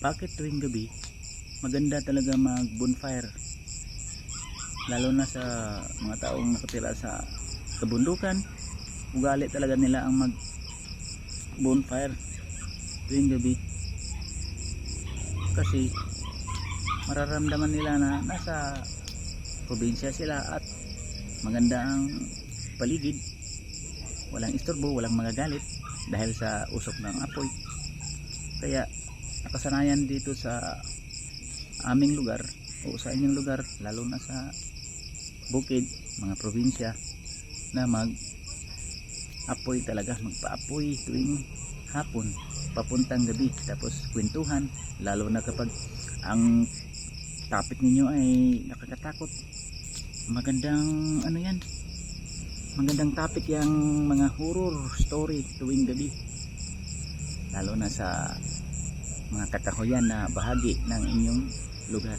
bakit tuwing gabi maganda talaga mag bonfire, lalo na sa mga taong nakatira sa kabundukan. Ugali talaga nila ang mag bonfire tuwing gabi kasi mararamdaman nila na nasa probinsya sila at maganda ang paligid, walang istorbo, walang magagalit dahil sa usok ng apoy. Kaya nakasanayan dito sa aming lugar o sa inyong lugar, lalo na sa bukid, mga probinsya, na mag apoy talaga, magpa-apoy tuwing hapon papuntang gabi, tapos kwentuhan, lalo na kapag ang topic ninyo ay nakakatakot. Magandang ano yan, magandang topic yung mga horror story tuwing gabi, lalo na sa mga kakahuyan na bahagi ng inyong lugar.